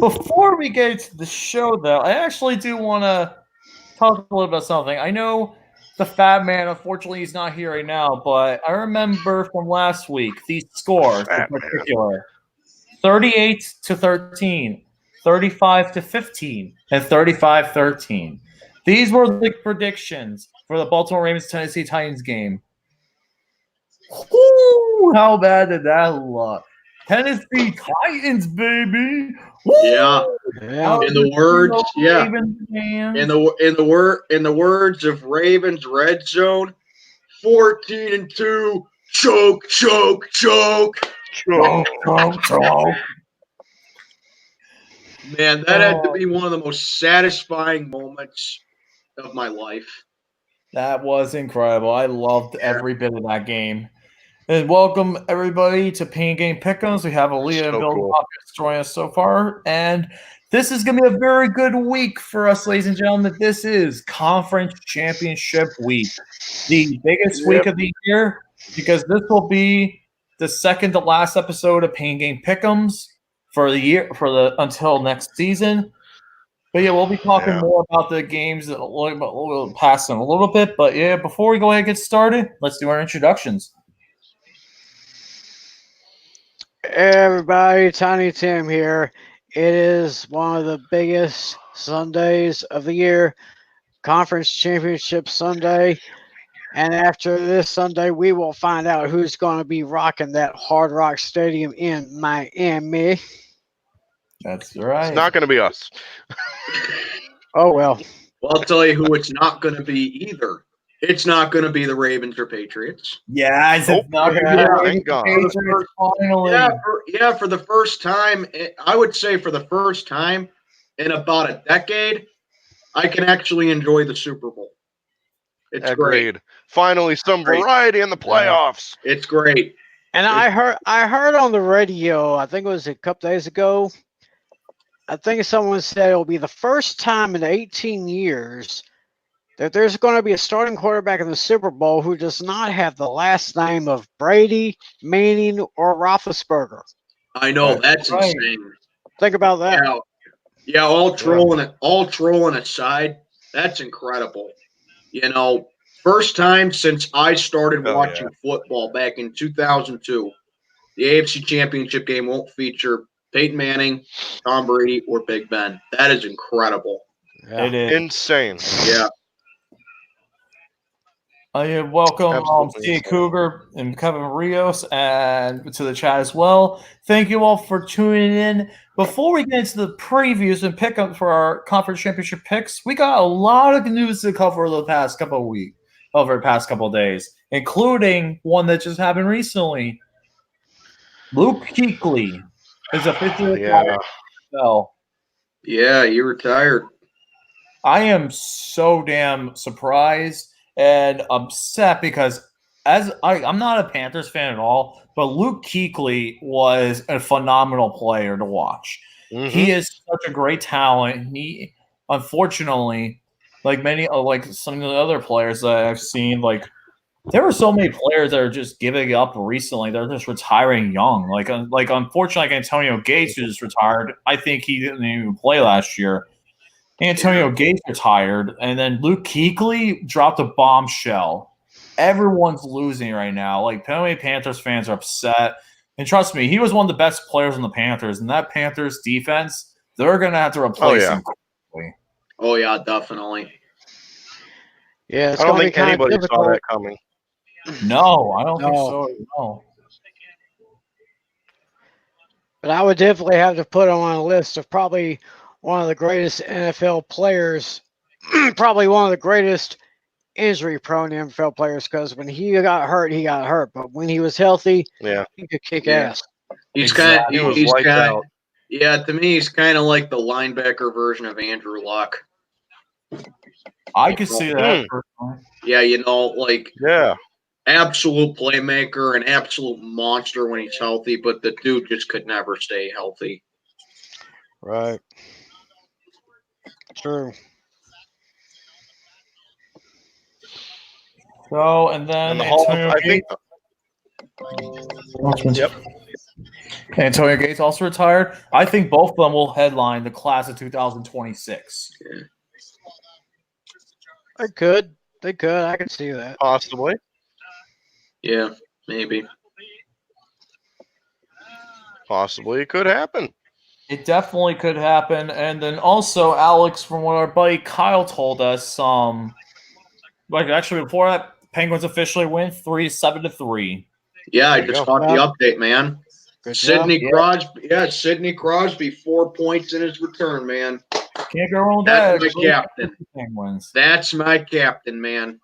Before we get to the show, though, I actually do want to talk a little about something. I know the Fat Man, unfortunately, he's not here right now, but I remember from last week these scores in particular: 38-13, 35-15, and 35-13. These were the predictions for the Baltimore Ravens Tennessee Titans game. Woo, how bad did that look? Tennessee Titans, baby. Woo! Yeah. In the words, in the words of Ravens Red Zone, 14-2, choke. Man, that had to be one of the most satisfying moments of my life. That was incredible. I loved every bit of that game. And welcome everybody to Pain Game Pick'ems. We have Aaliyah and Bill Hopkins joining us so far, and this is going to be a very good week for us, ladies and gentlemen. This is Conference Championship Week, the biggest week of the year, because this will be the second to last episode of Pain Game Pick'ems for the year, until next season. But yeah, we'll be talking more about the games that we'll pass them a little bit. But yeah, before we go ahead and get started, let's do our introductions. Hey everybody, Tiny Tim here. It is one of the biggest Sundays of the year, Conference Championship Sunday. And after this Sunday, we will find out who's going to be rocking that Hard Rock Stadium in Miami. That's right. It's not going to be us. Oh, well. Well, I'll tell you who it's not going to be either. It's not going to be the Ravens or Patriots. Yeah, it's not going to be the Ravens or Patriots finally. For the first time, I would say for the first time in about a decade, I can actually enjoy the Super Bowl. It's Agreed. Great. Finally, some variety in the playoffs. Yeah. It's great. And I heard on the radio, I think it was a couple days ago, I think someone said it'll be the first time in 18 years that there's going to be a starting quarterback in the Super Bowl who does not have the last name of Brady, Manning, or Roethlisberger. I know, that's insane. Think about that. Yeah, all trolling aside, that's incredible. You know, first time since I started watching football back in 2002, the AFC Championship game won't feature Peyton Manning, Tom Brady, or Big Ben. That is incredible. Yeah. It is insane. Yeah. Welcome Steve Cougar and Kevin Rios and to the chat as well. Thank you all for tuning in. Before we get into the previews and pick up for our conference championship picks, we got a lot of news to cover over the past couple of days, including one that just happened recently. Luke Kuechly is officially retired. Yeah, he retired. I am so damn surprised and upset because I'm not a Panthers fan at all, but Luke Kuechly was a phenomenal player to watch. Mm-hmm. He is such a great talent. He, unfortunately, like some of the other players that I've seen, like there were so many players that are just giving up recently. They're just retiring young. Like unfortunately, like Antonio Gates, who just retired. I think he didn't even play last year. Antonio Gates retired, and then Luke Kuechly dropped a bombshell. Everyone's losing right now. Like, so many Panthers fans are upset. And trust me, he was one of the best players on the Panthers. And that Panthers defense, they're going to have to replace him quickly. Oh, yeah, definitely. Yeah, I don't think anybody saw that coming. No, I don't think so. No. But I would definitely have to put him on a list of probably one of the greatest NFL players, probably one of the greatest injury-prone NFL players, because when he got hurt. But when he was healthy, he could kick ass. He was lights out. Yeah, to me, he's kind of like the linebacker version of Andrew Luck. I could see that. Yeah, absolute playmaker, an absolute monster when he's healthy, but the dude just could never stay healthy. Right. True. So, and then I think. Yep. Antonio Gates also retired. I think both of them will headline the class of 2026. They could. I can see that. Possibly. Yeah, maybe. Possibly it could happen. It definitely could happen. And then also, Alex, from what our buddy Kyle told us, actually before that, Penguins officially win 3-7-3. Yeah, I just got the update, man. Good Sidney job. Crosby. Yeah, Sidney Crosby, 4 points in his return, man. Can't go wrong with that. That's my captain. Penguins. That's my captain, man.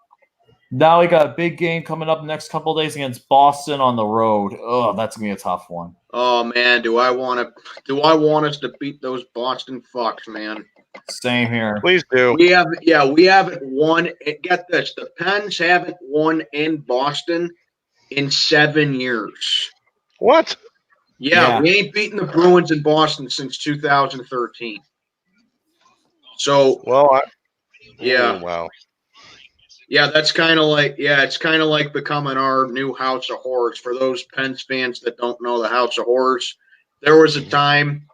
Now we got a big game coming up next couple of days against Boston on the road. Oh, that's gonna be a tough one. Oh man, do I want us to beat those Boston Fucks, man? Same here. Please do. We haven't won. Get this: the Pens haven't won in Boston in 7 years. What? Yeah, we ain't beaten the Bruins in Boston since 2013. So, well, yeah, wow. Yeah, that's kind of like it's kind of like becoming our new House of Horrors. For those Pens fans that don't know the House of Horrors, there was a time,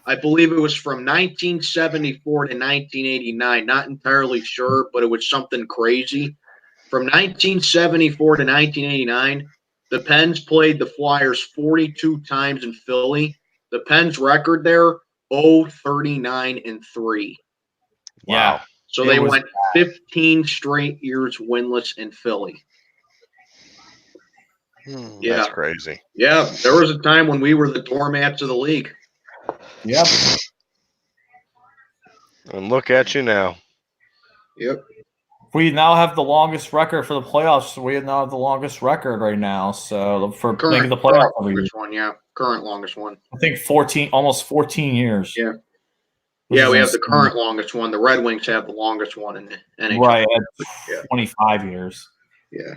I believe it was from 1974 to 1989. Not entirely sure, but it was something crazy. From 1974 to 1989, the Pens played the Flyers 42 times in Philly. The Pens record there, 0-39-3. Yeah. Wow. So they went 15 straight years winless in Philly. Yeah. That's crazy. Yeah, there was a time when we were the doormats of the league. Yep. And look at you now. Yep. We now have the longest record for the playoffs. We now have the longest record right now. So for making the playoffs every year. One, yeah. Current longest one. I think almost 14 years. Yeah. Yeah, we have the current longest one. The Red Wings have the longest one in the NHL. Right, at 25 years. Yeah.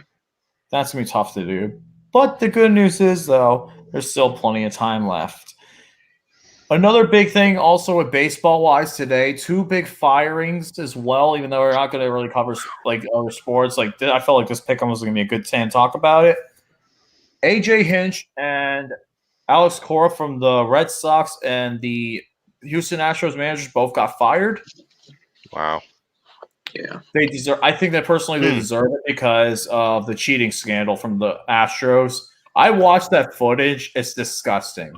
That's going to be tough to do. But the good news is, though, there's still plenty of time left. Another big thing also with baseball-wise today, 2 big firings as well, even though we're not going to really cover like other sports. Like I felt like this pick-up was going to be a good time to talk about it. A.J. Hinch and Alex Cora from the Red Sox and the Houston Astros managers both got fired. Wow. Yeah. They deserve. I think that personally they deserve it because of the cheating scandal from the Astros. I watched that footage. It's disgusting.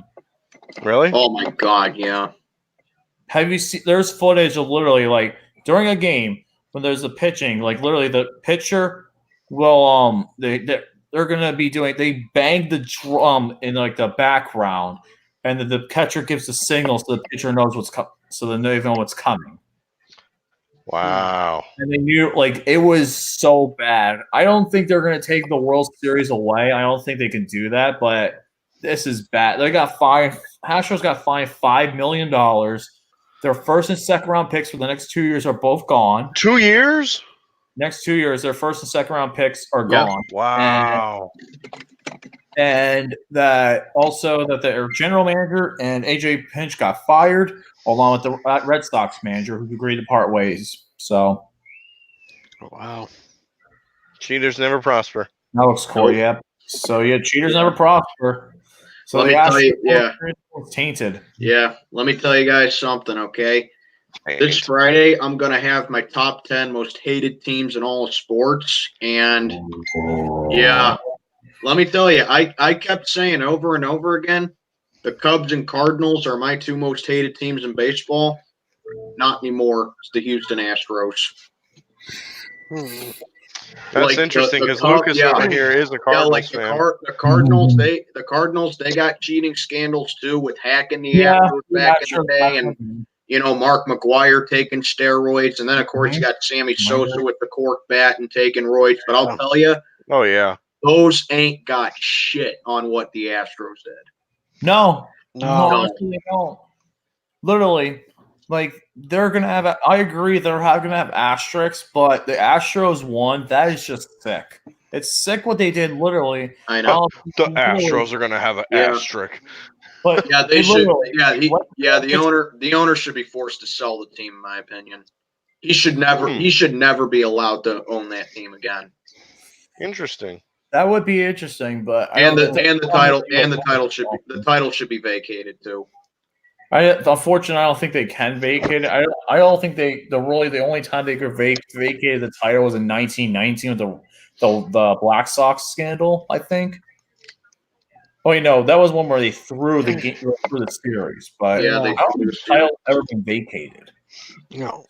Really? Oh my God, yeah. Have you seen? There's footage of literally like during a game when there's the pitching, like literally the pitcher will they're gonna be doing. They bang the drum in like the background. And then the catcher gives the signal so the pitcher knows what's coming, so they know what's coming. Wow! And they knew, like, it was so bad. I don't think they're going to take the World Series away. I don't think they can do that, but this is bad. They got fined. Astros got fined $5 million. Their first and second round picks for the next 2 years are both gone. 2 years? Next 2 years, their first and second round picks are gone. Wow. And that also that their general manager and A.J. Hinch got fired, along with the Red Sox manager who agreed to part ways. So, wow. Cheaters never prosper. Alex Cora, yep. So, cheaters never prosper. So, let me tell you, was tainted. Yeah. Let me tell you guys something, okay? This Friday, I'm going to have my top 10 most hated teams in all of sports. And, yeah. Let me tell you, I kept saying over and over again, the Cubs and Cardinals are my 2 most hated teams in baseball. Not anymore. It's the Houston Astros. That's interesting because Lucas over here is a Cardinals fan. The Cardinals, the Cardinals, they got cheating scandals too with hacking the Astros back in the day, and Mark McGwire taking steroids, and then of course you got Sammy Sosa with the cork bat and taking roids. But I'll tell you, those ain't got shit on what the Astros did. No, honestly, they don't. Literally, like they're gonna have. I agree, they're gonna have asterisks, but the Astros won. That is just sick. It's sick what they did. Literally, I know the Astros are gonna have an asterisk. But they should. The owner should be forced to sell the team, in my opinion. He should never. He should never be allowed to own that team again. Interesting. That would be interesting, but the title should be vacated too. Unfortunately, I don't think they can vacate it. I don't think the only time they could vacate the title was in 1919 with the Black Sox scandal, I think. Oh, no, that was one where they threw the game through the series, but Yeah, I don't think the title's ever been vacated. No.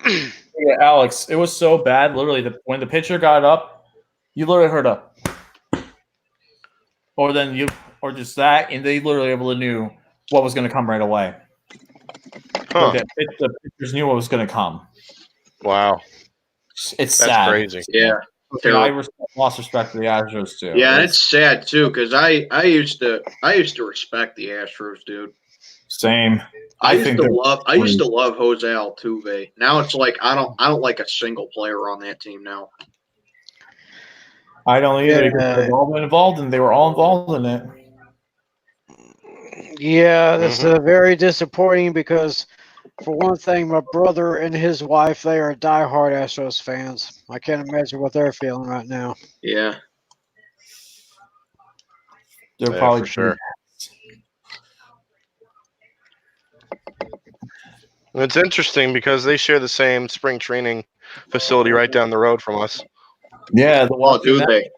Yeah, Alex, it was so bad. Literally, when the pitcher got up, you literally heard a, or just that, and they literally knew what was going to come right away. Huh. The pitchers knew what was going to come. Wow. It's That's sad. crazy. Yeah. I lost respect for the Astros too. Yeah, and it's sad too because I used to respect the Astros, dude. Same. I used to love Jose Altuve. Now it's like I don't like a single player on that team now. I don't either. They've all been involved, and they were all involved in it. Yeah, that's very disappointing because, for one thing, my brother and his wife, they are diehard Astros fans. I can't imagine what they're feeling right now. Yeah. They're probably for sure. It's interesting because they share the same spring training facility right down the road from us. Yeah. Do they?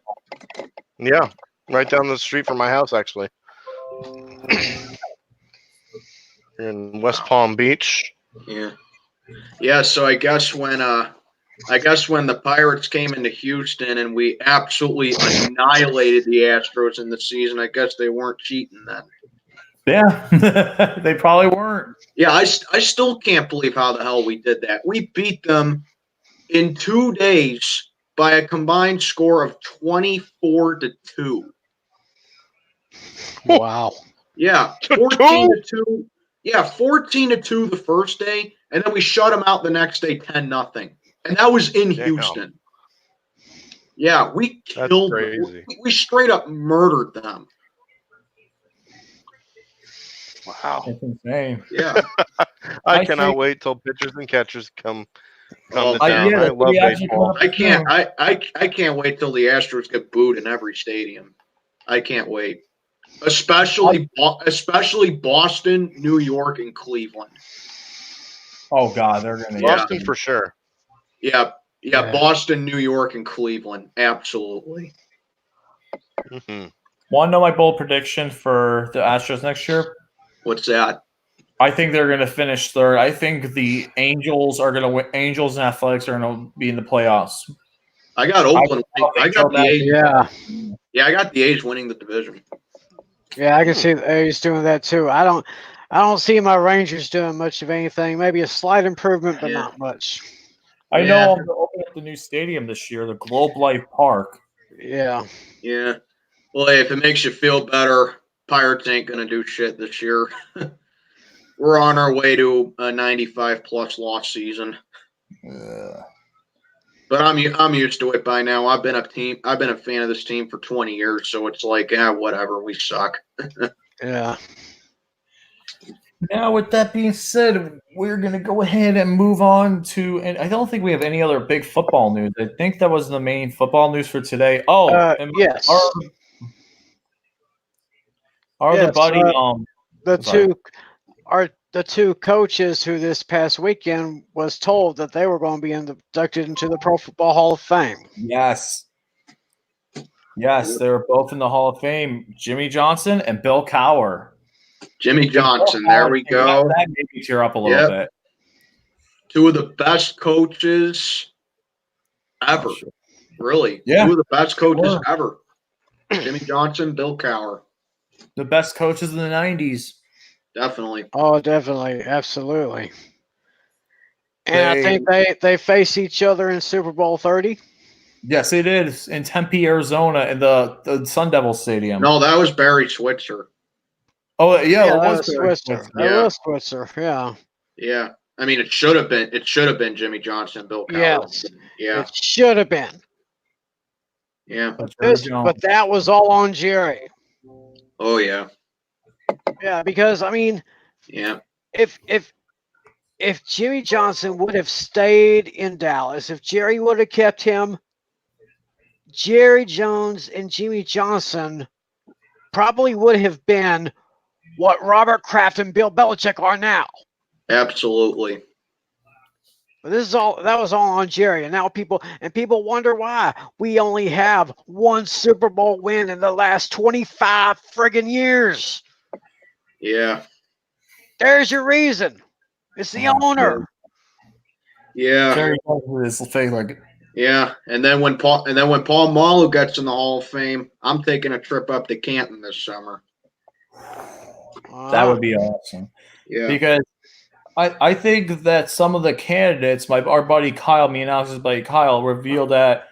Yeah, right down the street from my house, actually. In West Palm Beach. Yeah. Yeah. So I guess when the Pirates came into Houston and we absolutely annihilated the Astros in the season, I guess they weren't cheating then. Yeah, they probably weren't. Yeah, I still can't believe how the hell we did that. We beat them in 2 days by a combined score of 24-2. Wow. Yeah, 14-2. Yeah, 14-2 the first day, and then we shut them out the next day 10-0. And that was in Houston. Yeah, we killed them. We straight up murdered them. Wow. That's insane. Yeah. I cannot wait till pitchers and catchers come to town. Yeah, I love baseball. I can't wait till the Astros get booed in every stadium. I can't wait. Especially Boston, New York, and Cleveland. Oh God, they're gonna Boston for sure. Yeah, Boston, New York, and Cleveland. Absolutely. Want to know my bold prediction for the Astros next year? What's that? I think they're going to finish third. I think the Angels are going to win. Angels and Athletics are going to be in the playoffs. I got Oakland. I got the A's. Yeah, I got the A's winning the division. Yeah, I can see the A's doing that too. I don't see my Rangers doing much of anything. Maybe a slight improvement, but not much. I know I'm going to open up the new stadium this year, the Globe Life Park. Yeah. Yeah. Well, hey, if it makes you feel better, Pirates ain't going to do shit this year. We're on our way to a 95-plus loss season. But I'm used to it by now. I've been a fan of this team for 20 years, so it's like, whatever, we suck. Yeah. Now, with that being said, we're going to go ahead and move on to, and I don't think we have any other big football news. I think that was the main football news for today. Oh, yes. The two coaches who this past weekend was told that they were going to be inducted into the Pro Football Hall of Fame. Yes, they were both in the Hall of Fame. Jimmie Johnson and Bill Cowher. Jimmie Johnson, there we go. That made me tear up a little bit. Two of the best coaches ever. Really. Yeah. Two of the best coaches ever. Jimmie Johnson, Bill Cowher. The best coaches in the 90s. Definitely. Oh, definitely. Absolutely. And I think they face each other in Super Bowl 30. Yes, it is. In Tempe, Arizona, in the Sun Devil Stadium. No, that was Barry Switzer. Oh, yeah, that was Switzer. That was Switzer, yeah. Yeah. I mean, it should have been Jimmie Johnson, Bill Cowher. Yes. Yeah. It should have been. Yeah. But that was all on Jerry. Oh, yeah. Yeah, because, I mean, if Jimmie Johnson would have stayed in Dallas, if Jerry would have kept him, Jerry Jones and Jimmie Johnson probably would have been what Robert Kraft and Bill Belichick are now. Absolutely. But that was all on Jerry, and now people wonder why we only have one Super Bowl win in the last 25 friggin' years. Yeah. There's your reason. It's the owner. Yeah. Jerry Jones is fake like. Yeah, and then when Paul Malu gets in the Hall of Fame, I'm taking a trip up to Canton this summer. That would be awesome. Yeah, because I think that some of the candidates, our buddy Kyle, me and Alex's buddy Kyle, revealed that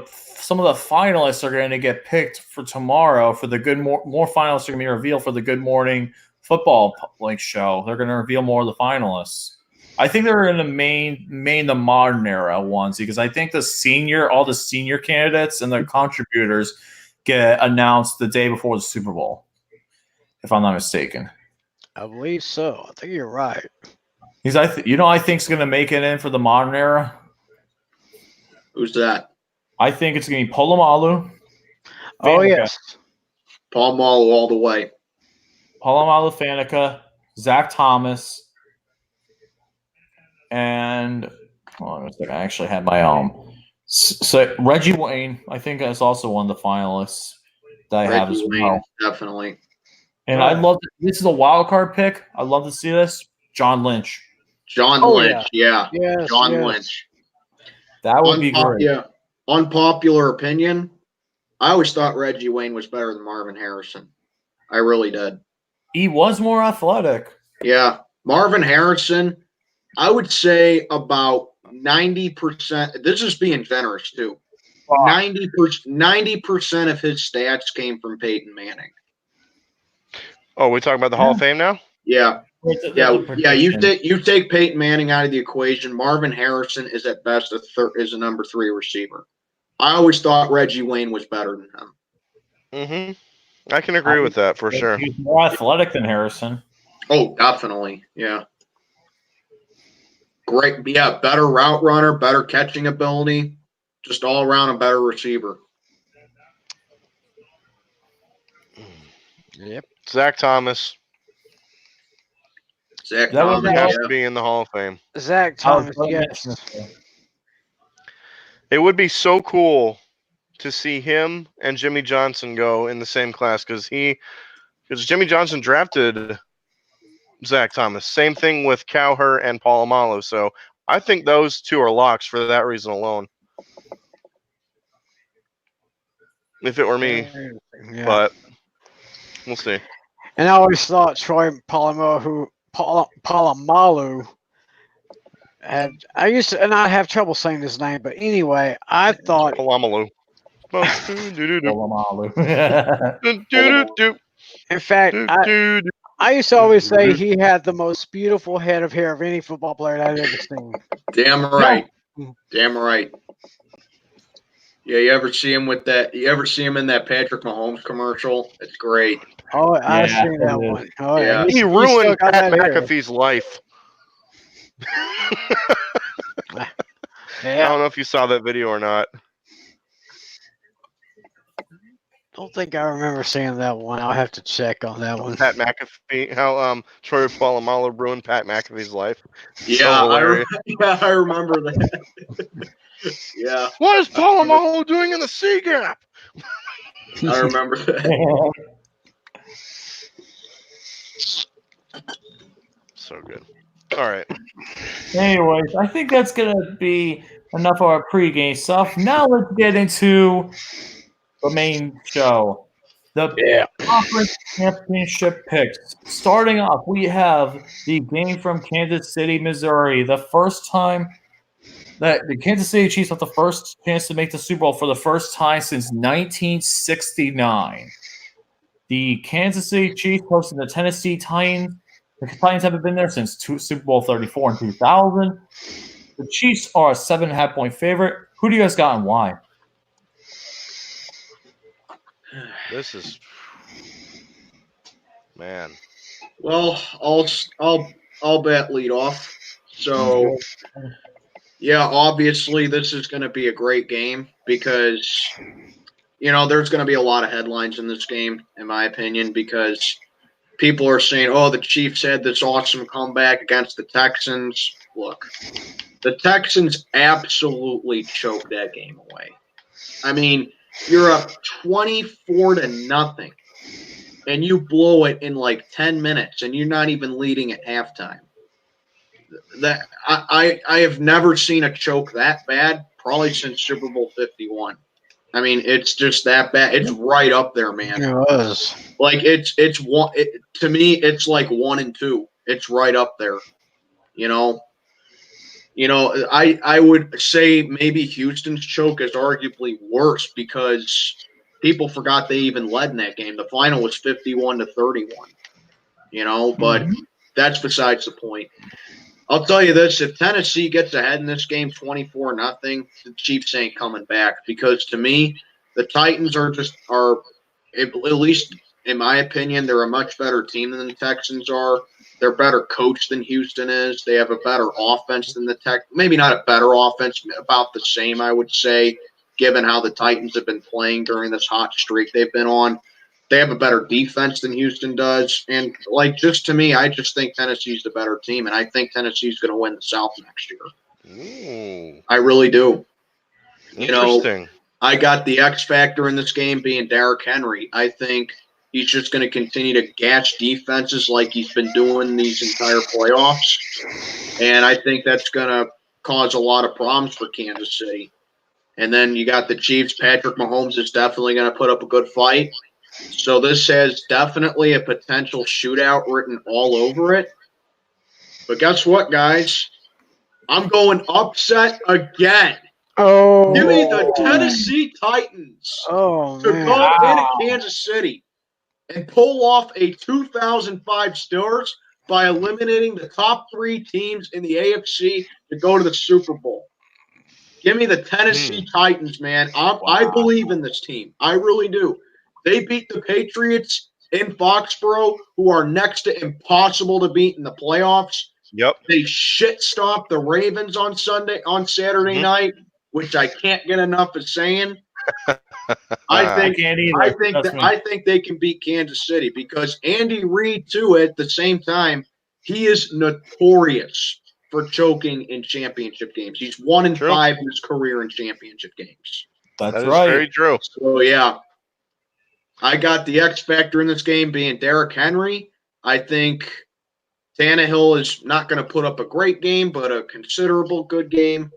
some of the finalists are going to get picked for tomorrow for the more finalists are going to be revealed for the Good Morning Football show. They're going to reveal more of the finalists. I think they're in the modern era ones because I think all the senior candidates and the contributors get announced the day before the Super Bowl, if I'm not mistaken. I believe so. I think you're right. Because I think is going to make it in for the modern era. Who's that? I think it's going to be Polamalu. Oh yes, Paul Malu all the way. Polamalu, Faneca, Zack Thomas. And hold on a second, I actually had my own. So Reggie Wayne, I think that's also one of the finalists that I have as well. Definitely. And I love this is a wild card pick. I'd love to see this. John Lynch. John Lynch, yeah. Yes, John yes. Lynch. That would be great. Yeah. Unpopular opinion. I always thought Reggie Wayne was better than Marvin Harrison. I really did. He was more athletic. Yeah. Marvin Harrison, I would say about 90%. This is being generous too. 90% of his stats came from Peyton Manning. Oh, we talking about the Hall of Fame now? Yeah. Yeah. You take Peyton Manning out of the equation. Marvin Harrison is at best is a number 3 receiver. I always thought Reggie Wayne was better than him. Mm-hmm. I can agree with that for sure. He's more athletic than Harrison. Oh, definitely. Yeah. Great. Yeah, better route runner, better catching ability, just all around a better receiver. Yep. Zack Thomas. Zack Thomas has to be in the Hall of Fame. Zack Thomas, yes. It would be so cool to see him and Jimmie Johnson go in the same class because Jimmie Johnson drafted Zack Thomas. Same thing with Cowher and Polamalu. So I think those two are locks for that reason alone. If it were me, but we'll see. And I always thought Troy Polamalu had. I used to, and I have trouble saying his name, but anyway, I thought Polamalu. In fact, I used to always say he had the most beautiful head of hair of any football player I've ever seen. Damn right. Damn right. Yeah, you ever see him in that Patrick Mahomes commercial? It's great. Oh, I've seen that one. Oh, Yeah. He ruined Pat McAfee's life. I don't know if you saw that video or not. Don't think I remember seeing that one. I'll have to check on that one. Pat McAfee, how Troy Polamalu ruined Pat McAfee's life. Yeah, So hilarious. I remember that. Yeah. What is Polamalu doing in the C gap? I remember that. So good. All right. Anyways, I think that's gonna be enough of our pregame stuff. Now let's get into the main show. The conference championship picks. Starting off, we have the game from Kansas City, Missouri. The first time that the Kansas City Chiefs have the first chance to make the Super Bowl for the first time since 1969. The Kansas City Chiefs hosting the Tennessee Titans. The Titans haven't been there since Super Bowl 34 in 2000. The Chiefs are a 7.5-point favorite. Who do you guys got and why? This is man. Well, I'll bet lead off. So Yeah, obviously this is going to be a great game because there's going to be a lot of headlines in this game, in my opinion, because people are saying, "Oh, the Chiefs had this awesome comeback against the Texans." Look, the Texans absolutely choked that game away. I mean, you're up 24-0, and you blow it in like 10 minutes, and you're not even leading at halftime. That I have never seen a choke that bad, probably since Super Bowl 51. I mean, it's just that bad. It's right up there, man. It was. Like it's one to me, it's like 1 and 2. It's right up there. You know, I would say maybe Houston's choke is arguably worse because people forgot they even led in that game. The final was 51-31. But that's besides the point. I'll tell you this: if Tennessee gets ahead in this game, 24-0, the Chiefs ain't coming back because to me, the Titans are at least in my opinion, they're a much better team than the Texans are. They're better coached than Houston is. They have a better offense than the Tech. Maybe not a better offense, about the same, I would say, given how the Titans have been playing during this hot streak they've been on. They have a better defense than Houston does. And, just to me, I just think Tennessee's the better team, and I think Tennessee's going to win the South next year. Ooh, I really do. interesting. I got the X factor in this game being Derrick Henry. I think he's just going to continue to gash defenses like he's been doing these entire playoffs. And I think that's going to cause a lot of problems for Kansas City. And then you got the Chiefs. Patrick Mahomes is definitely going to put up a good fight. So this has definitely a potential shootout written all over it. But guess what, guys? I'm going upset again. Oh, Give me the Tennessee Titans oh to man. go into Kansas City and pull off a 2005 Steelers by eliminating the top 3 teams in the AFC to go to the Super Bowl. Give me the Tennessee Titans, man. I believe in this team. I really do. They beat the Patriots in Foxborough, who are next to impossible to beat in the playoffs. Yep. They shit stomped the Ravens on Saturday night, which I can't get enough of saying. I think they can beat Kansas City because Andy Reid, too, at the same time, he is notorious for choking in championship games. He's 1-5 in his career in championship games. That's That is right. very true. So, yeah. I got the X factor in this game being Derrick Henry. I think Tannehill is not going to put up a great game, but a considerable good game.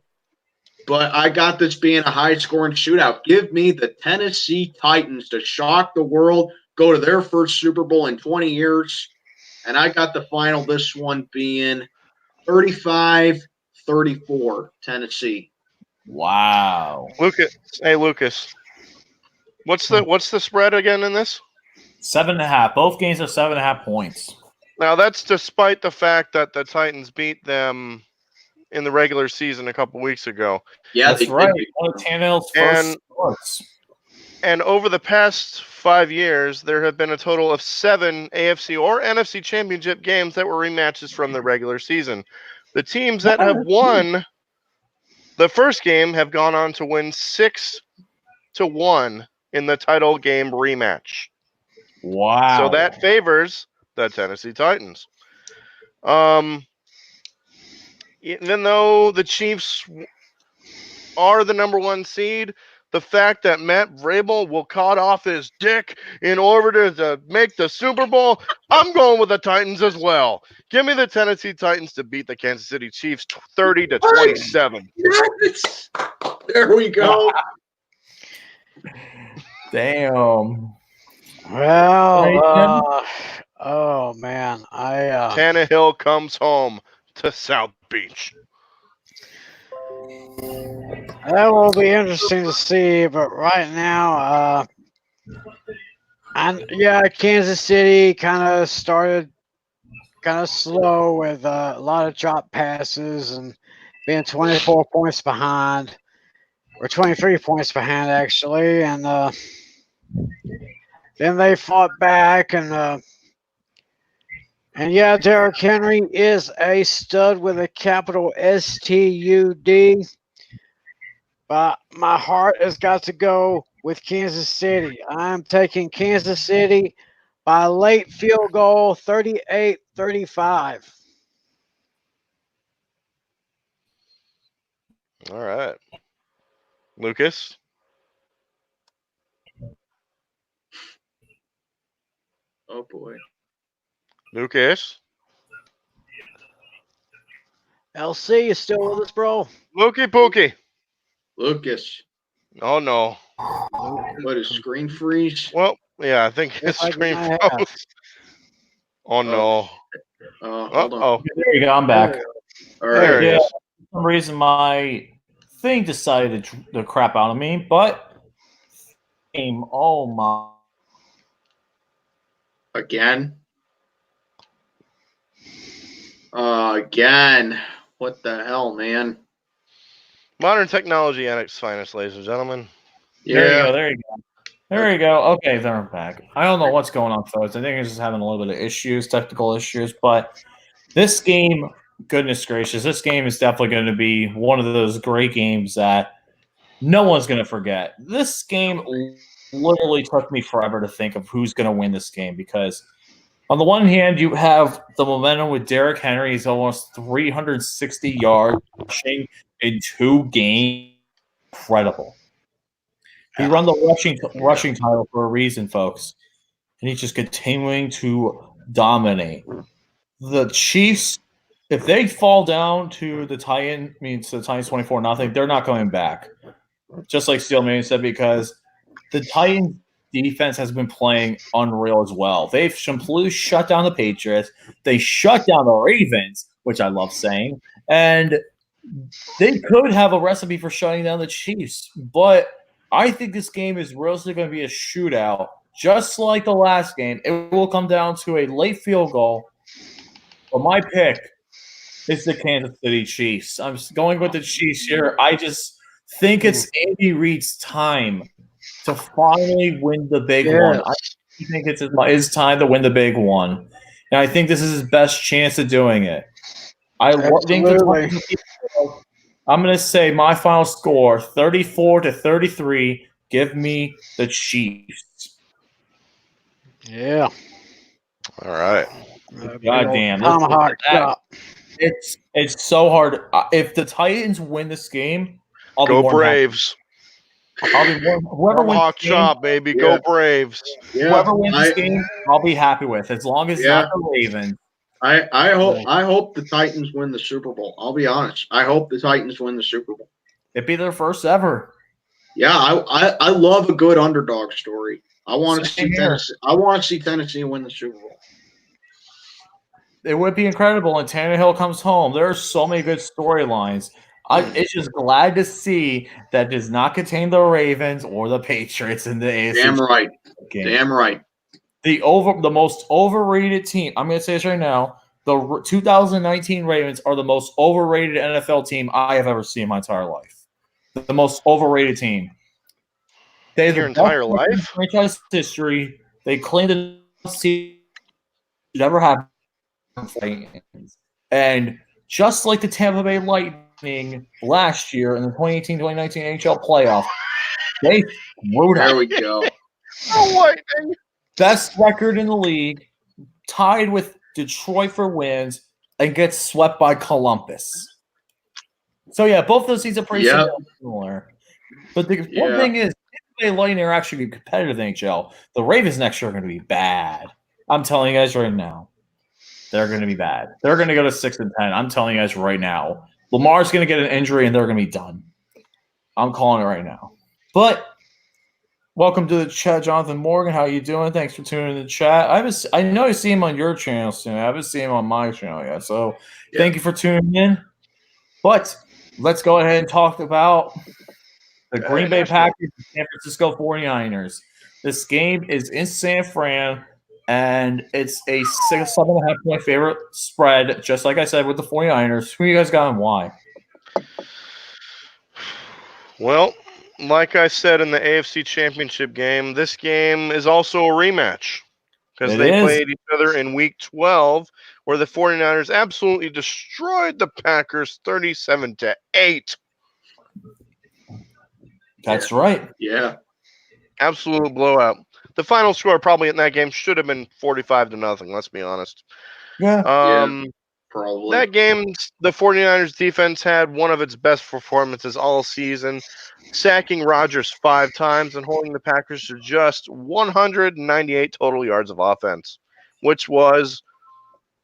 But I got this being a high-scoring shootout. Give me the Tennessee Titans to shock the world, go to their first Super Bowl in 20 years. And I got the final, this one being 35-34, Tennessee. Wow. Lucas, what's the spread again in this? 7.5. Both games are 7.5 points. Now that's despite the fact that the Titans beat them in the regular season a couple weeks ago. Yeah, that's right. One of Tannehill's first starts. And over the past 5 years, there have been a total of 7 AFC or NFC championship games that were rematches from the regular season. The teams that have won the first game have gone on to win 6-1 in the title game rematch. Wow. So that favors the Tennessee Titans. Even though the Chiefs are the number 1 seed, the fact that Matt Vrabel will cut off his dick in order to make the Super Bowl, I'm going with the Titans as well. Give me the Tennessee Titans to beat the Kansas City Chiefs 30-27. Yes! There we go. Damn. Well, oh man, Tannehill comes home to South Beach. That will be interesting to see, but right now, Kansas City kind of started kind of slow with a lot of drop passes and being 24 points behind, or 23 points behind actually, and then they fought back and And yeah, Derrick Henry is a stud with a capital STUD. But my heart has got to go with Kansas City. I'm taking Kansas City by a late field goal, 38-35. All right. Lucas? Oh boy. Lucas? LC, you still with us, bro? Lukey Pookie. Lucas. Oh, no. What is screen freeze? Well, yeah, I think his Yes, I screen have. froze. Oh, no. Hold on. Uh-oh. There you go. I'm back. All There right. he Yeah, is. for some reason my thing decided to crap out of me, but oh my. Again. Again. What the hell, man? Modern technology at its finest, ladies and gentlemen. There you Yeah. go. There you go. There you go. Okay, they're back. I don't know what's going on, folks. I think it's just having a little bit of issues, technical issues. But this game, goodness gracious, this game is definitely going to be one of those great games that no one's going to forget. This game literally took me forever to think of who's going to win this game because, on the one hand, you have the momentum with Derrick Henry. He's almost 360 yards rushing in 2 games. Incredible. He run the rushing title for a reason, folks. And he's just continuing to dominate. The Chiefs, if they fall down to the Titans, to the Titans 24-0, they're not coming back. Just like Steelman said, because the Titans defense has been playing unreal as well. They've completely shut down the Patriots. They shut down the Ravens, which I love saying. And they could have a recipe for shutting down the Chiefs. But I think this game is really going to be a shootout. Just like the last game, it will come down to a late field goal. But my pick is the Kansas City Chiefs. I'm going with the Chiefs here. I just think it's Andy Reid's time to finally win the big one. I think it's his time to win the big one. And I think this is his best chance of doing it. Think I'm going to say my final score 34-33. Give me the Chiefs. Yeah. All right. God damn. Tomahawk chop. It's so hard. If the Titans win this game, I'll Go be more Braves. Whoever wins Tomahawk this game, chop, baby. Yeah. Go Braves. Yeah. whoever wins this game, I'll be happy with. As long as it's Yeah. not the Ravens. I hope the Titans win the Super Bowl. I'll be honest. I hope the Titans win the Super Bowl. It'd be their first ever. Yeah, I love a good underdog story. I want to Same see here. Tennessee. I want to see Tennessee win the Super Bowl. It would be incredible. And Tannehill comes home. There are so many good storylines. It's just glad to see that does not contain the Ravens or the Patriots in the AFC. Damn right. game. Damn right. The most overrated team. I'm going to say this right now. The 2019 Ravens are the most overrated NFL team I have ever seen in my entire life. The most overrated team. They have Your the entire best record in life? franchise history. They cleaned it up. Never happened. And just like the Tampa Bay Lightning last year in the 2018-2019 NHL playoff, they screwed There up. we go. Lightning. Best record in the league, tied with Detroit for wins, and gets swept by Columbus. So yeah, both those teams are pretty similar. But the one thing is, Tampa Bay Lightning are actually competitive in the NHL. The Ravens next year are going to be bad. I'm telling you guys right now. They're going to be bad. They're going to go to 6-10. I'm telling you guys right now. Lamar's going to get an injury, and they're going to be done. I'm calling it right now. But welcome to the chat, Jonathan Morgan. How you doing? Thanks for tuning in the chat. I know I see him on your channel soon. I haven't seen him on my channel yet. So thank you for tuning in. But let's go ahead and talk about the Green Bay Packers and San Francisco 49ers. This game is in San Fran. And it's a 7.5 point favorite spread, just like I said with the 49ers. Who you guys got and why? Well, like I said in the AFC Championship game, this game is also a rematch because It they is. played each other in Week 12, where the 49ers absolutely destroyed the Packers 37-8. That's right. Yeah. Absolute blowout. The final score probably in that game should have been 45-0. Let's be honest. Yeah. Probably. That game, the 49ers defense had one of its best performances all season, sacking Rodgers 5 times and holding the Packers to just 198 total yards of offense, which was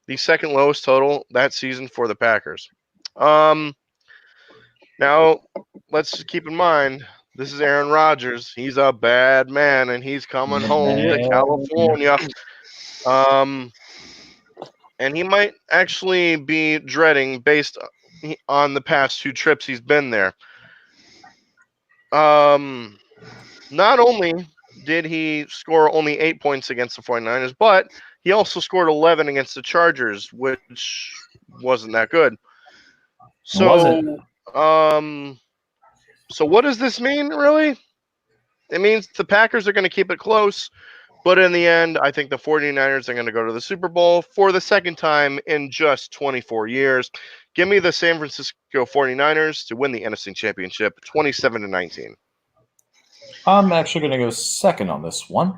the second lowest total that season for the Packers. Now, let's keep in mind, this is Aaron Rodgers. He's a bad man, and he's coming home to California. And he might actually be dreading based on the past 2 trips he's been there. Not only did he score only 8 points against the 49ers, but he also scored 11 against the Chargers, which wasn't that good. So, so what does this mean, really? It means the Packers are going to keep it close, but in the end, I think the 49ers are going to go to the Super Bowl for the second time in just 24 years. Give me the San Francisco 49ers to win the NFC Championship 27-19. I'm actually going to go second on this one.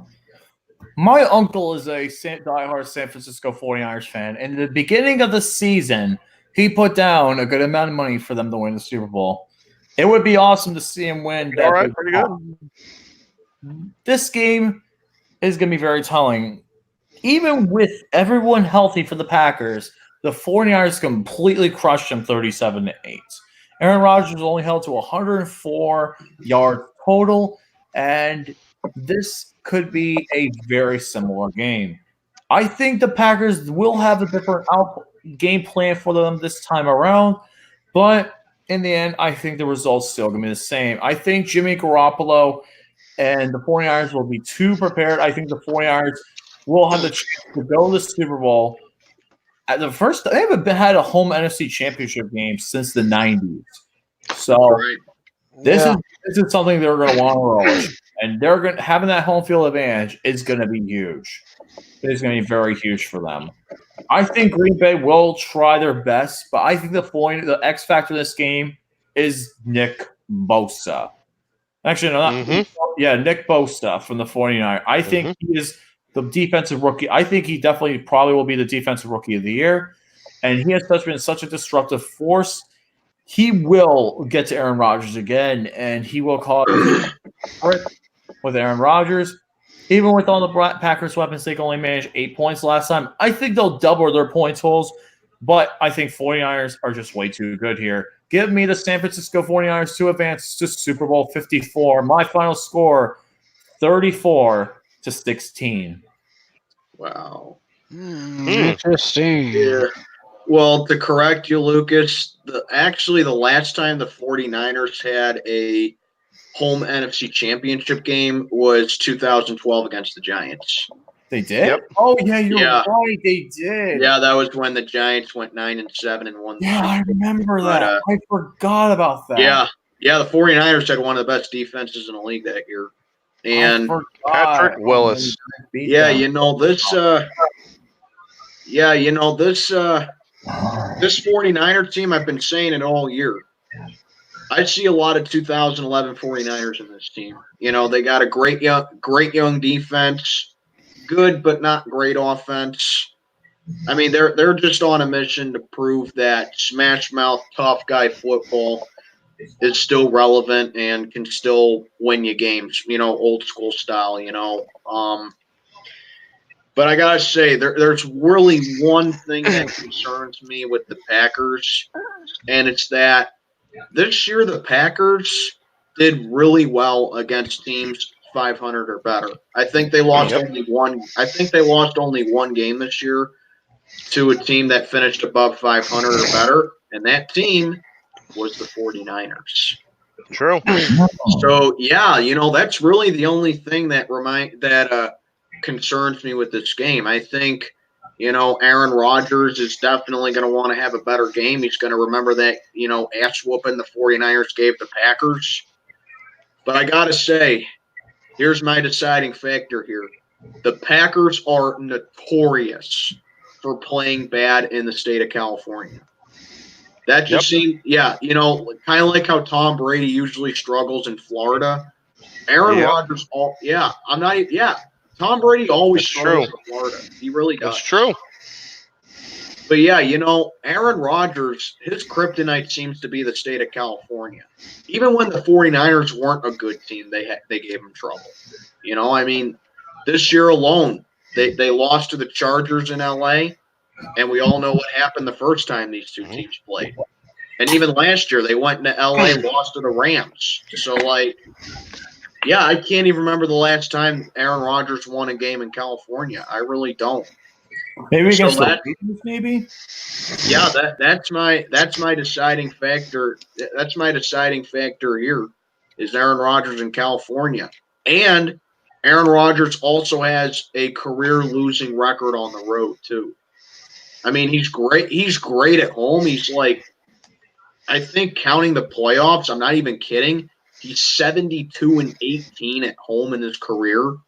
My uncle is a diehard San Francisco 49ers fan. In the beginning of the season, he put down a good amount of money for them to win the Super Bowl. It would be awesome to see him win. All right, pretty good. This game is going to be very telling. Even with everyone healthy for the Packers, the 49ers completely crushed them 37-8. Aaron Rodgers was only held to 104 yards total, and this could be a very similar game. I think the Packers will have a different game plan for them this time around, but in the end, I think the result's still going to be the same. I think Jimmie Garoppolo and the 49ers will be too prepared. I think the 49ers will have the chance to go to the Super Bowl. At the first, they haven't had a home NFC Championship game since the 90s. So this is something they're going to want to relish. And they're going having that home field advantage is going to be huge. It is going to be very huge for them. I think Green Bay will try their best, but I think the X factor in this game is Nick Bosa. Actually, no, Nick Bosa from the 49ers. I think he is the defensive rookie. I think he definitely probably will be the defensive rookie of the year. And he has been such a disruptive force. He will get to Aaron Rodgers again, and he will cause with Aaron Rodgers. Even with all the Packers weapons, they can only manage 8 points last time. I think they'll double their point totals, but I think 49ers are just way too good here. Give me the San Francisco 49ers to advance to Super Bowl 54. My final score, 34-16. Wow. Interesting. Yeah. Well, to correct you, Lucas, the last time the 49ers had a home NFC Championship game was 2012 against the Giants. They did? Yep. Oh, yeah, you're right. They did. Yeah, that was when the Giants went 9-7 and won. Yeah, I remember that. I forgot about that. Yeah, the 49ers had one of the best defenses in the league that year. And Patrick Willis. Yeah, this 49er team, I've been saying it all year. I see a lot of 2011 49ers in this team. They got a great young defense, good but not great offense. I mean, they're just on a mission to prove that smash mouth tough guy football is still relevant and can still win you games, old school style, But I gotta say, there's really one thing that concerns me with the Packers, and it's that this year the Packers did really well against teams 500 or better. I think they lost only one. I think they lost only one game this year to a team that finished above 500 or better, and that team was the 49ers. True. So that's really the only thing that concerns me with this game. I think, Aaron Rodgers is definitely going to want to have a better game. He's going to remember that, ass whooping the 49ers gave the Packers. But I got to say, here's my deciding factor here. the Packers are notorious for playing bad in the state of California. That just seemed, kind of like how Tom Brady usually struggles in Florida. Aaron Rodgers, Tom Brady always struggles in Florida. He really does. That's true. But Aaron Rodgers, his kryptonite seems to be the state of California. Even when the 49ers weren't a good team, they gave him trouble. This year alone, they lost to the Chargers in LA, and we all know what happened the first time these two teams played. And even last year, they went into LA, lost to the Rams. So, I can't even remember the last time Aaron Rodgers won a game in California. I really don't. Maybe against the Ravens, maybe. Yeah, that's my deciding factor. That's my deciding factor here is Aaron Rodgers in California, and Aaron Rodgers also has a career losing record on the road too. I mean, he's great. He's great at home. He's I think counting the playoffs, I'm not even kidding. He's 72-18 at home in his career,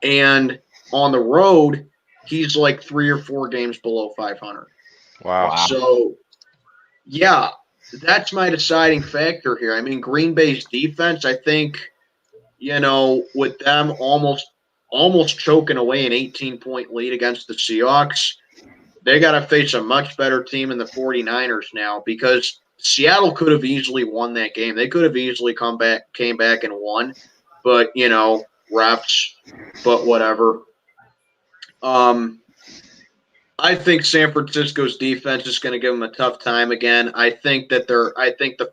and on the road, he's 3 or 4 games below 500. Wow. So, that's my deciding factor here. I mean, Green Bay's defense, I think, with them almost choking away an 18-point lead against the Seahawks, they got to face a much better team in the 49ers now because Seattle could have easily won that game. They could have easily came back and won, but, refs, but whatever. I think San Francisco's defense is going to give them a tough time again. I think the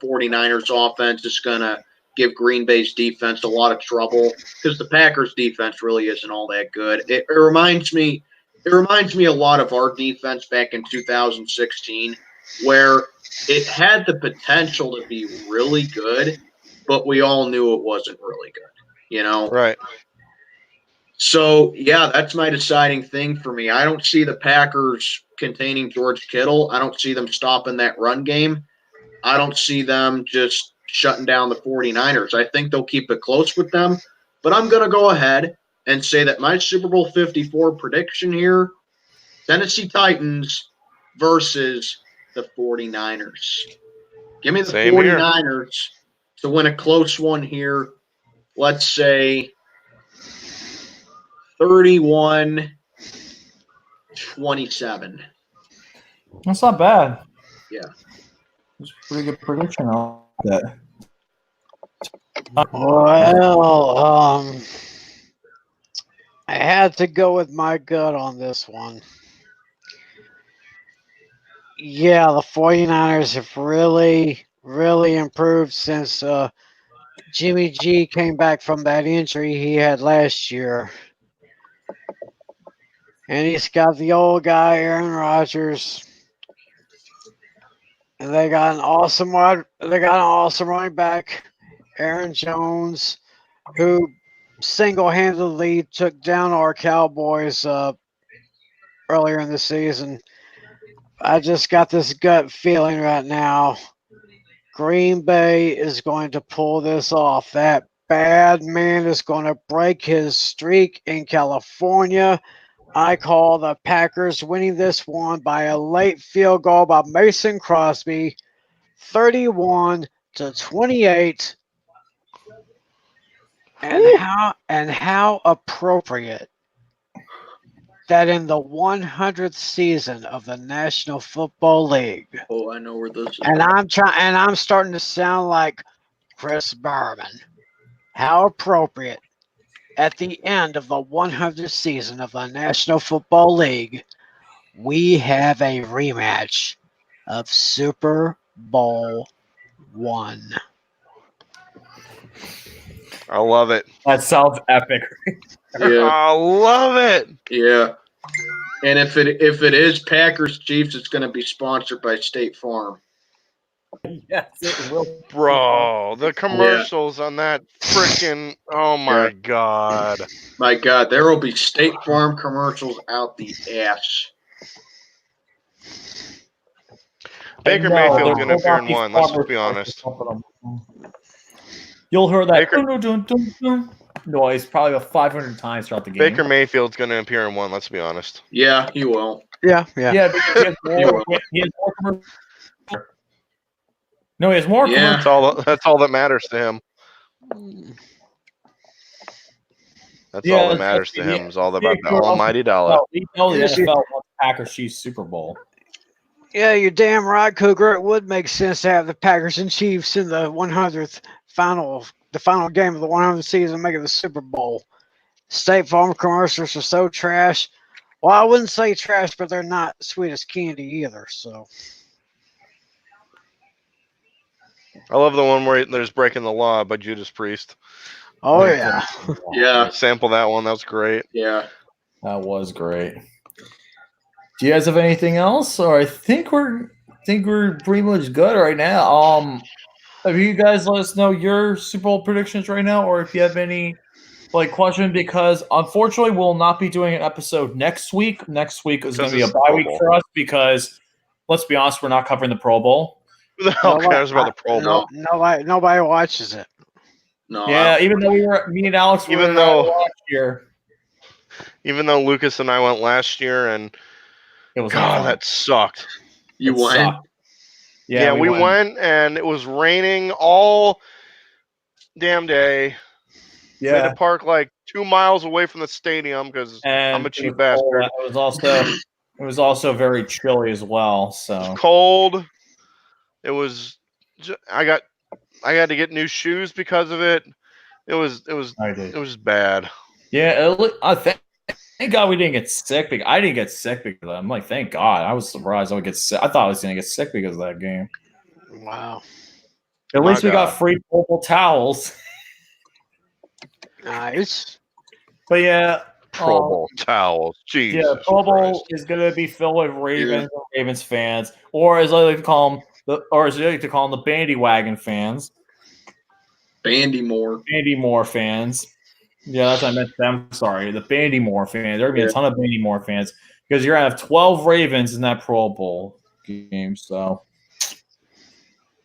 49ers offense is going to give Green Bay's defense a lot of trouble because the Packers defense really isn't all that good. It reminds me a lot of our defense back in 2016 where it had the potential to be really good, but we all knew it wasn't really good, Right. So, that's my deciding thing for me. I don't see the Packers containing George Kittle. I don't see them stopping that run game. I don't see them just shutting down the 49ers. I think they'll keep it close with them. But I'm going to go ahead and say that my Super Bowl 54 prediction here, Tennessee Titans versus the 49ers. Give me the 49ers to win a close one here. Let's say 31-27. That's not bad. Yeah. It's a pretty good prediction on that. Well, I had to go with my gut on this one. Yeah, the 49ers have really, really improved since Jimmy G came back from that injury he had last year. And he's got the old guy, Aaron Rodgers. And they got an awesome running back, Aaron Jones, who single-handedly took down our Cowboys earlier in the season. I just got this gut feeling right now. Green Bay is going to pull this off. That bad man is going to break his streak in California. I call the Packers winning this one by a late field goal by Mason Crosby, 31-28. And how appropriate that in the 100th season of the National Football League. Oh, I know where this is. And I'm starting to sound like Chris Berman. How appropriate. At the end of the 100th season of the National Football League, we have a rematch of Super Bowl I. I love it. That sounds epic. Yeah. I love it. Yeah. And if it is Packers Chiefs, it's going to be sponsored by State Farm. Yes, it will. Bro, the commercials on that freaking my God. My God, there will be State Farm commercials out the ass. Baker Mayfield's going to appear in one, let's just be honest. You'll hear that. Baker- Dun, dun, dun, dun, noise probably about 500 times throughout the game. Baker Mayfield's going to appear in one. Let's be honest. Yeah, he will. Yeah. Yeah, because he has more. He has more commercial. No, he has more Yeah. commercial. That's all that matters to him. That's all that matters to him. Is all about the almighty dollar. We know the NFL wants Packers Chiefs Super Bowl. Yeah, you're damn right, Cougar. It would make sense to have the Packers and Chiefs in the 100th the final game of the 100th season, making the Super Bowl. State Farm commercials are so trash. Well, I wouldn't say trash, but they're not sweet as candy either. So, I love the one where there's Breaking the Law by Judas Priest. oh yeah, Yeah. Sample that one. That was great. Yeah. That was great. Do you guys have anything else? Or I think we're pretty much good right now. Have you guys let us know your Super Bowl predictions right now, or if you have any question, because unfortunately we'll not be doing an episode next week. Next week is going to be a bye week for us because let's be honest, we're not covering the Pro Bowl. Who the hell cares about the Pro Bowl? Nobody watches it. No. Yeah, even though me and Alex were last year. Even though Lucas and I went last year, and it was that sucked. You went? Yeah, we went, and it was raining all damn day. Yeah, we had to park like 2 miles away from the stadium because I'm a cheap bastard. It was also very chilly as well. So it was cold. It was. I had to get new shoes because of it. It was bad. Yeah, thank God we didn't get sick. I didn't get sick because of that. I'm like, thank God. I was surprised I would get sick. I thought I was going to get sick because of that game. Wow. At least we got free purple towels. Nice. But yeah. Pro Bowl towels. Jesus. Yeah, Pro Bowl is going to be filled with Ravens and Ravens fans, or as I like to call them, the Bandy Wagon fans. Bandy Moore fans. Yeah, that's what I meant them. Sorry, the Bandy Moore fans. There will be a ton of Bandy Moore fans because you're going to have 12 Ravens in that Pro Bowl game. So,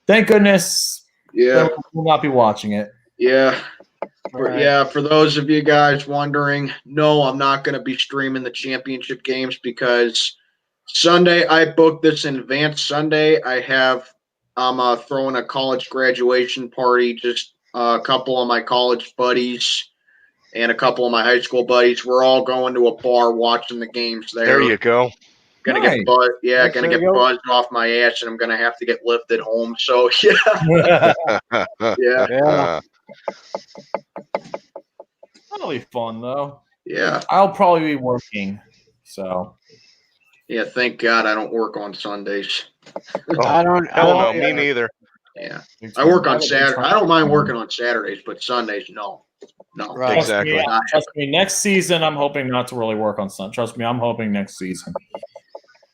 thank goodness. Yeah, we'll not be watching it. Yeah. For those of you guys wondering, no, I'm not going to be streaming the championship games because Sunday I booked this in advance. Sunday I'm throwing a college graduation party. Just a couple of my college buddies and a couple of my high school buddies. We're all going to a bar watching the games there. There you go. Gonna get buzzed. Yeah, gonna get buzzed off my ass, and I'm gonna have to get lifted home. So yeah. That'll be fun though. Yeah. I'll probably be working. So. Yeah, thank God I don't work on Sundays. I don't know. Me neither. Yeah, I work on Saturday. I don't mind working on Saturdays, but Sundays, no. Right. Exactly. Trust me, next season I'm hoping not to really work on Sunday. Trust me, I'm hoping next season.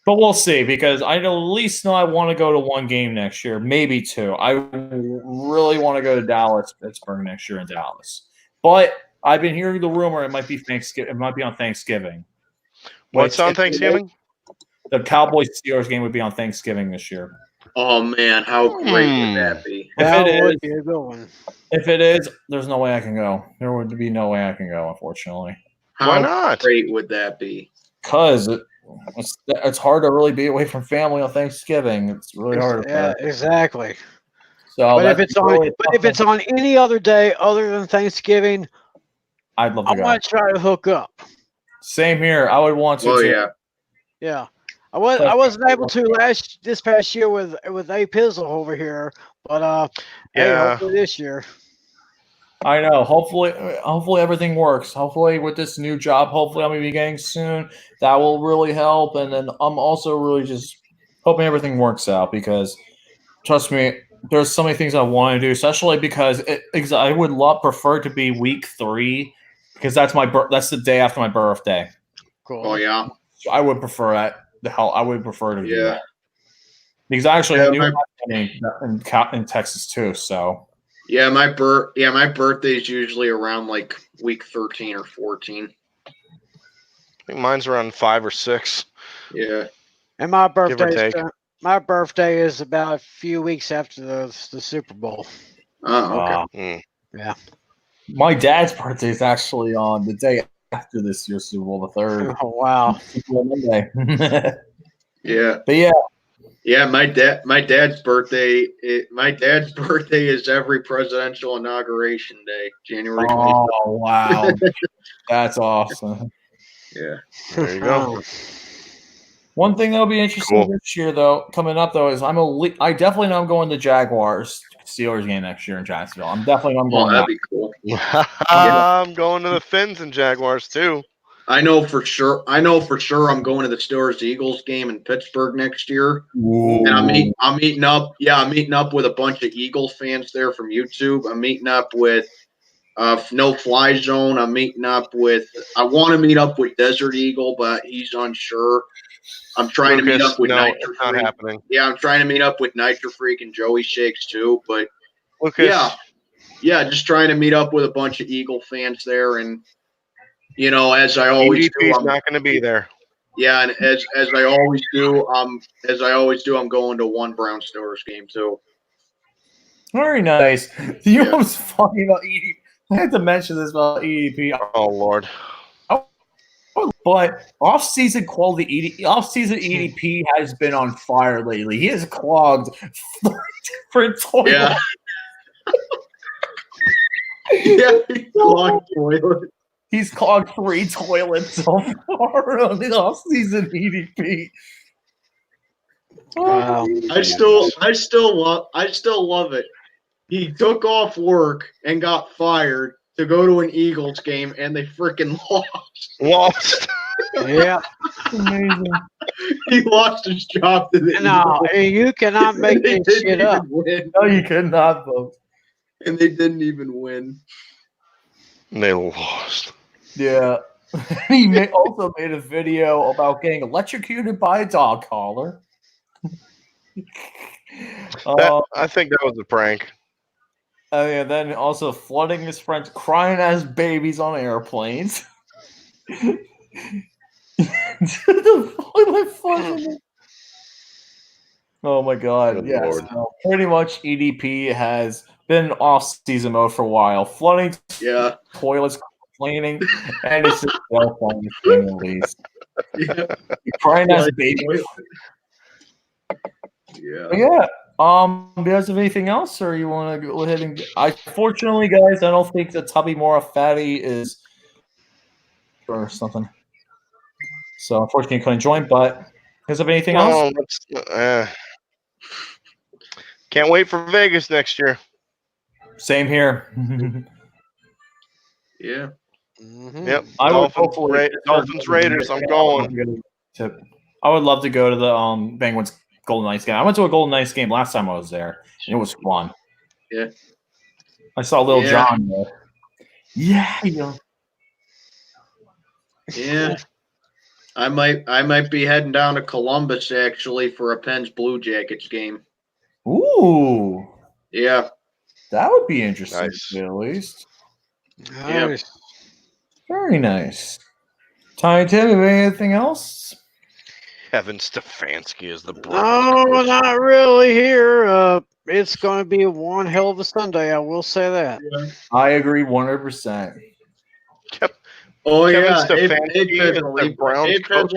But we'll see, because I at least know I want to go to one game next year, maybe two. I really want to go to Dallas, Pittsburgh next year in Dallas. But I've been hearing the rumor it might be Thanksgiving. It might be on Thanksgiving. What's on Thanksgiving? The Cowboys Steelers game would be on Thanksgiving this year. Oh man, how great would that be? If it is, there's no way I can go. There would be no way I can go, unfortunately. Why not? How great would that be? Because it's hard to really be away from family on Thanksgiving. It's really hard. Yeah, exactly. So, but if it's on any other day other than Thanksgiving, I'd love to go. I might try to hook up. Same here. I would want to. Oh too. Yeah. I wasn't able to this past year with A Pizzle over here, but hopefully this year. I know. Hopefully everything works. Hopefully with this new job, hopefully I'm gonna be getting soon. That will really help. And then I'm also really just hoping everything works out, because trust me, there's so many things I want to do, especially because I would prefer to be week 3, because that's the day after my birthday. Cool. Oh yeah. So I would prefer that. I would prefer to do that. Because actually in Texas too. So yeah, my birthday is usually around like week 13 or 14. I think mine's around 5 or 6. Yeah. And my birthday is about a few weeks after the Super Bowl. Oh, okay. Yeah. My dad's birthday is actually on the day after this year's Super Bowl, the 3rd. Oh, wow. Super Bowl Monday. Yeah. But yeah. Yeah, my dad's birthday is every presidential inauguration day, January 20th. Oh, wow. That's awesome. Yeah. There you go. One thing that'll be interesting Cool. this year, though, coming up though, is I definitely know I'm going to Jaguars Steelers game next year in Jacksonville. I'm definitely Oh, going. that'd be cool. I'm going to the Finns and Jaguars too. I know for sure I'm going to the Steelers Eagles game in Pittsburgh next year. Ooh. And I'm meeting up with a bunch of Eagles fans there from YouTube. I'm meeting up with No Fly Zone. I want to meet up with Desert Eagle, but he's unsure. I'm trying to meet up with no, Nitro it's not Freak. happening. Yeah, I'm trying to meet up with Nitro Freak and Joey Shakes too. But Lucas, just trying to meet up with a bunch of Eagle fans there, and as I always do, I'm not going to be there. Yeah, and as I always do, I'm going to one Brown Steelers game too. Very nice. You know what's funny about EDP? I had to mention this about EDP. Oh Lord. But off-season EDP has been on fire lately. He has clogged 3 different toilets. Yeah, clogged toilet. He's clogged 3 toilets so far on the off-season EDP. Wow. I still love it. He took off work and got fired to go to an Eagles game, and they freaking lost. Yeah. Amazing. He lost his job to the No, Eagles. you cannot make They this didn't shit up. even win. No, you could not vote. And they didn't even win. They lost. Yeah. He also made a video about getting electrocuted by a dog collar. I think that was a prank. Yeah, then also flooding his friends, crying as babies on airplanes. Oh my god! Good Yes, Lord. no, pretty much EDP has been off-season mode for a while, flooding toilets, complaining, and it's just so funny to say the least. Yeah. Crying as babies. Yeah. But yeah. Do you guys have anything else, or you want to go ahead and? Fortunately, guys, I don't think the Tubby Mora Fatty is or something. So unfortunately, couldn't join. But you guys have anything else? Can't wait for Vegas next year. Same here. Yeah. Mm-hmm. Yep. I would Dolphins Raiders. I'm going. I would love to go to the Penguins Golden Knights game. I went to a Golden Knights game last time I was there, and it was fun. Yeah. I saw Lil John there. Yeah. Yeah. I might be heading down to Columbus actually for a Pens Blue Jackets game. Ooh. Yeah. That would be interesting, Nice. at least. Nice. Very nice. Tiny Tim, have anything else? Kevin Stefanski is the No, not really here. It's going to be one hell of a Sunday. I will say that. I agree 100%. Oh Kevin yeah, Stefanski is the Browns coach.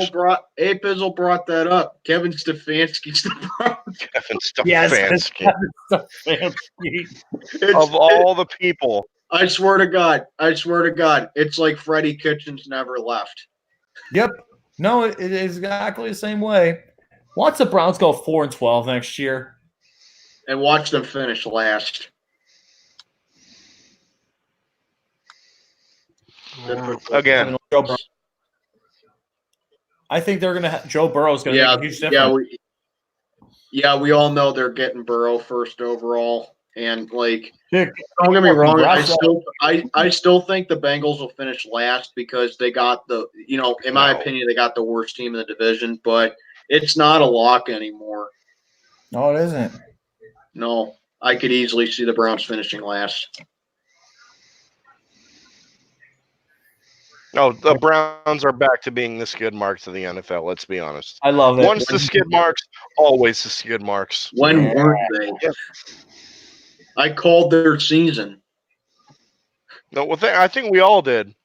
Pizzle brought that up. Kevin Stefanski's the Browns. Kevin Stefanski. Yes, Kevin Stefanski. Of all the people. I swear to God, it's like Freddie Kitchens never left. Yep. No, it is exactly the same way. Watch the Browns go 4-12 next year. And watch them finish last. Again. I think they're going to Joe Burrow's going to make a huge difference. We all know they're getting Burrow first overall. And like, Dick, don't get me wrong, I still think the Bengals will finish last because they got in my opinion, they got the worst team in the division, but it's not a lock anymore. No, it isn't. No, I could easily see the Browns finishing last. No, the Browns are back to being the skid marks of the NFL. Let's be honest. I love it. Once the skid marks, always the skid marks. When weren't they? I called their season. No, well, I think we all did.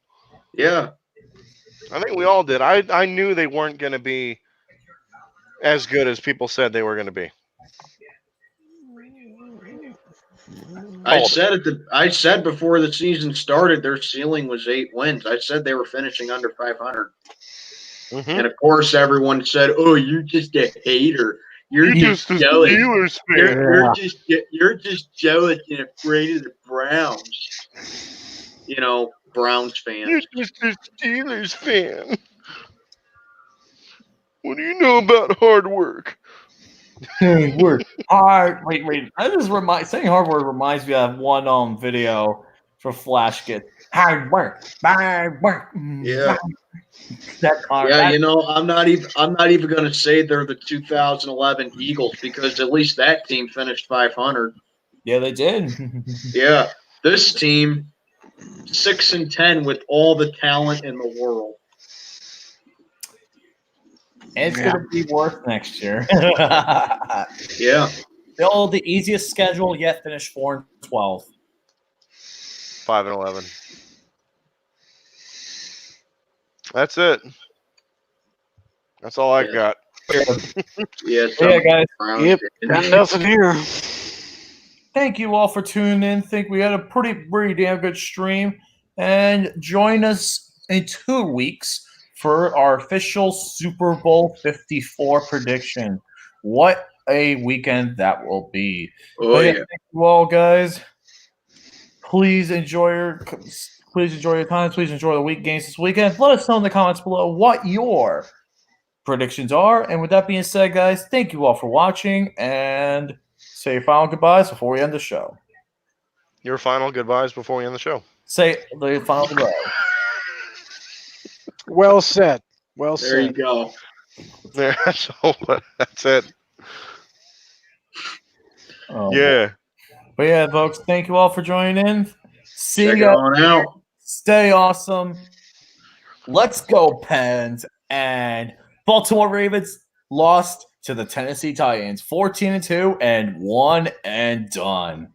Yeah. I think we all did. I knew they weren't going to be as good as people said they were going to be. I said before the season started, their ceiling was 8 wins. I said they were finishing under 500. Mm-hmm. And of course, everyone said, "Oh, you're just a hater. You're just a Steelers fan. You're just jealous and afraid of the Browns." You know, Browns fans. You're just a Steelers fan. What do you know about hard work? Word. Hard. Wait. I just saying hard work reminds me of one video for Flash Kids. Hard work. Yeah. That You know, I'm not even going to say they're the 2011 Eagles because at least that team finished 500. Yeah, they did. Yeah, this team 6-10 with all the talent in the world. And it's going to be worse next year. Yeah. The easiest schedule yet, finished 4-12. 5-11. That's it. That's all I got. Yeah, guys. Yep, got nothing here. Thank you all for tuning in. Think we had a pretty damn good stream. And join us in 2 weeks for our official Super Bowl 54 prediction. What a weekend that will be. Oh, yeah. Thank you all, guys. Please enjoy your time. Please enjoy the week games this weekend. Let us know in the comments below what your predictions are. And with that being said, guys, thank you all for watching. And say your final goodbyes before we end the show. Your final goodbyes before we end the show. Say the final goodbye. Well said. Well There said. you go. Yeah, so that's it. Yeah. But yeah, folks, thank you all for joining in. See you guys. On out. Stay awesome. Let's go, Pens. And Baltimore Ravens lost to the Tennessee Titans 14-2 and 1 and done.